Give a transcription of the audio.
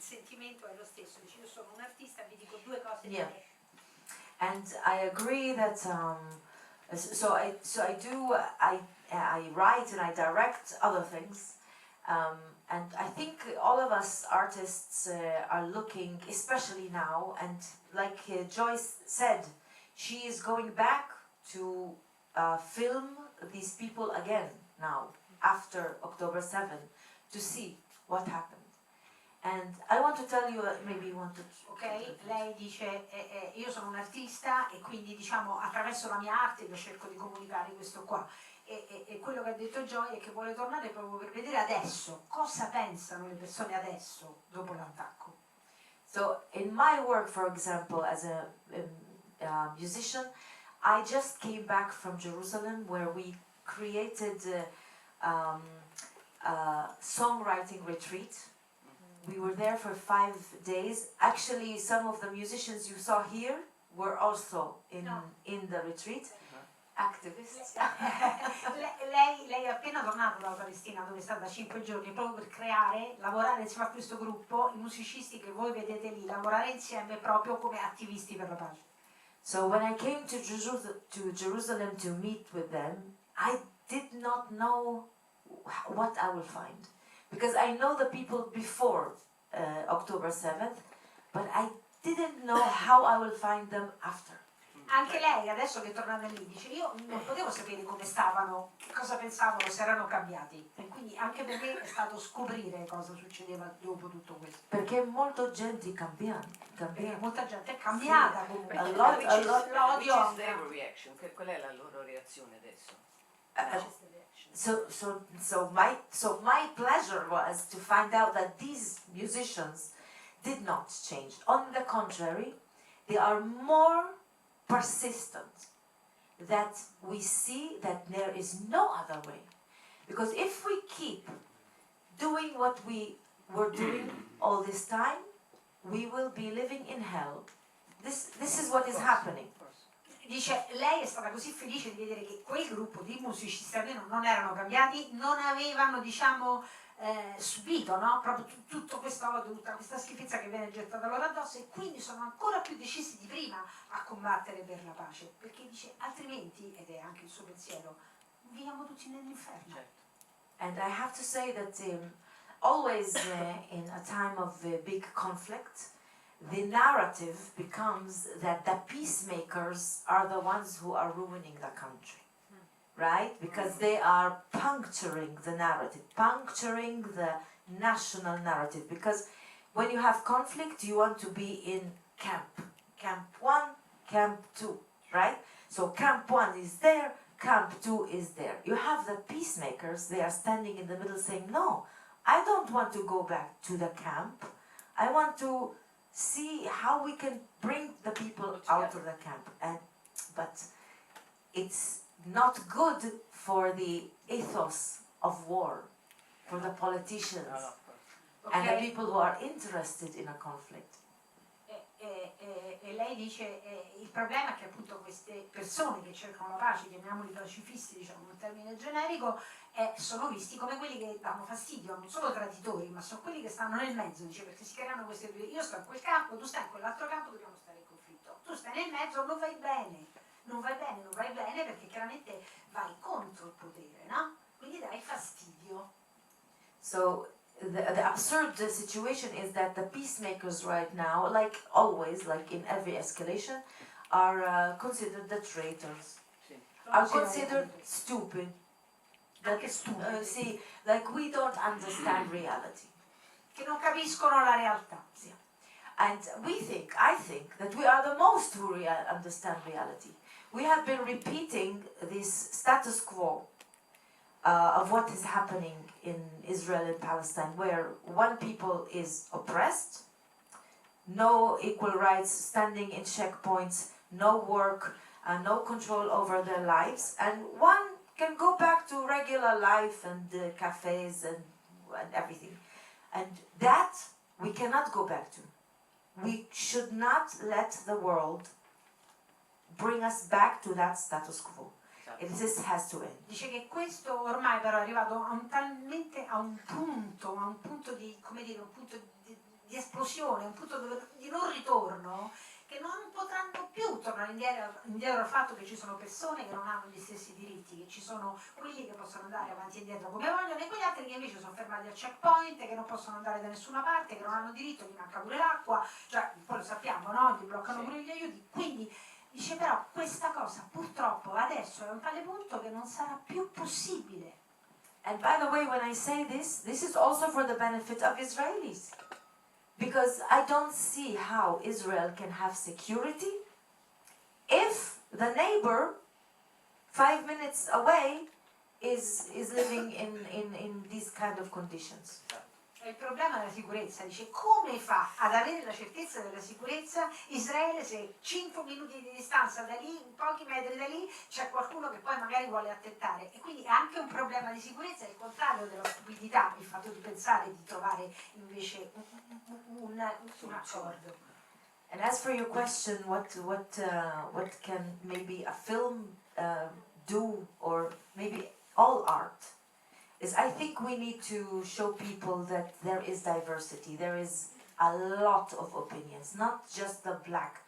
sentimento è lo stesso, dici io sono un artista, vi dico due cose Yeah. diverse. And I agree that I write and I direct other things, and I think all of us artists are looking, especially now, and like Joyce said, she is going back to film these people again now after October 7 to see what happened. And I want to tell you, maybe you want to... Ok, lei dice io sono un artista e quindi diciamo attraverso la mia arte io cerco di comunicare questo qua e quello che ha detto Joy è che vuole tornare proprio per vedere adesso cosa pensano le persone adesso dopo l'attacco. So in my work, for example, as a musician, I just came back from Jerusalem where we created a songwriting retreat. We were there for 5 days. Actually, some of the musicians you saw here were also in the retreat. Activists. lei è appena tornata dalla Palestina dove è stata 5 giorni proprio per creare, lavorare insieme a questo gruppo, i musicisti che voi vedete lì, lavorare insieme proprio come attivisti per la pace. So when I came to Jerusalem to meet with them, I did not know what I will find. Because I know the people before October 7th, but I didn't know how I will find them after. Anche lei, adesso che è tornata lì, dice io non potevo sapere come stavano, che cosa pensavano, se erano cambiati. E quindi anche per me è stato scoprire cosa succedeva dopo tutto questo. Perché molta gente cambia. Perché molta gente è cambiata Sì. comunque. A lot, L'odio. Which is their reaction? Qual è la loro reazione adesso? So my pleasure was to find out that these musicians did not change. On the contrary, they are more persistent. That we see that there is no other way. Because if we keep doing what we were doing all this time, we will be living in hell. This is what is happening. Dice, lei è stata così felice di vedere che quel gruppo di musicisti almeno non erano cambiati, non avevano, diciamo, subito, no? Proprio tutto questo odio, tutta questa schifezza che viene gettata loro addosso e quindi sono ancora più decisi di prima a combattere per la pace, perché dice, altrimenti, ed è anche il suo pensiero, viviamo tutti nell'inferno. Certo. And I have to say that always in a time of big conflict, the narrative becomes that the peacemakers are the ones who are ruining the country, right? Because they are puncturing the narrative, puncturing the national narrative. Because when you have conflict, you want to be in camp 1, camp 2, right? So camp 1 is there, camp 2 is there. You have the peacemakers, they are standing in the middle saying, no, I don't want to go back to the camp. I want to see how we can bring the people out of the camp. But it's not good for the ethos of war, for the politicians and the people who are interested in a conflict. E lei dice il problema è che appunto queste persone che cercano la pace, chiamiamoli pacifisti, diciamo un termine generico, sono visti come quelli che danno fastidio, non solo traditori, ma sono quelli che stanno nel mezzo, dice, perché si creano queste due, io sto in quel campo, tu stai in quell'altro campo, dobbiamo stare in conflitto, tu stai nel mezzo, non vai bene perché chiaramente vai contro il potere, no? Quindi dai fastidio. So the absurd situation is that the peacemakers right now, like always, like in every escalation, are considered the traitors, are considered stupid. See, like we don't understand reality. Che non capiscono la realtà. Yeah. And I think that we are the most who understand reality. We have been repeating this status quo of what is happening in Israel and Palestine, where one people is oppressed, no equal rights, standing in checkpoints, no work, no control over their lives, and one can go back to regular life and cafes and everything. And that we cannot go back to. We should not let the world bring us back to that status quo. This has to end. Dice che questo ormai però è arrivato a un punto di, come dire, un punto di esplosione, un punto di non ritorno, che non potranno più tornare indietro al fatto che ci sono persone che non hanno gli stessi diritti, che ci sono quelli che possono andare avanti e indietro come vogliono e quegli altri che invece sono fermati al checkpoint, che non possono andare da nessuna parte, che non hanno diritto, gli manca pure l'acqua, cioè poi lo sappiamo, no? Gli bloccano pure gli aiuti, quindi dice però questa cosa purtroppo adesso è a un tale punto che non sarà più possibile. And by the way, when I say this is also for the benefit of Israelis. Because I don't see how Israel can have security if the neighbor 5 minutes away is living in these kind of conditions. È il problema della sicurezza, dice come fa ad avere la certezza della sicurezza Israele se 5 minuti di distanza da lì, pochi metri da lì, c'è qualcuno che poi magari vuole attentare e quindi è anche un problema di sicurezza, è il contrario della stupidità, il fatto di pensare di trovare invece un accordo. And as for your question, what can maybe a film do, or maybe all art, is I think we need to show people that there is diversity, there is a lot of opinions, not just the black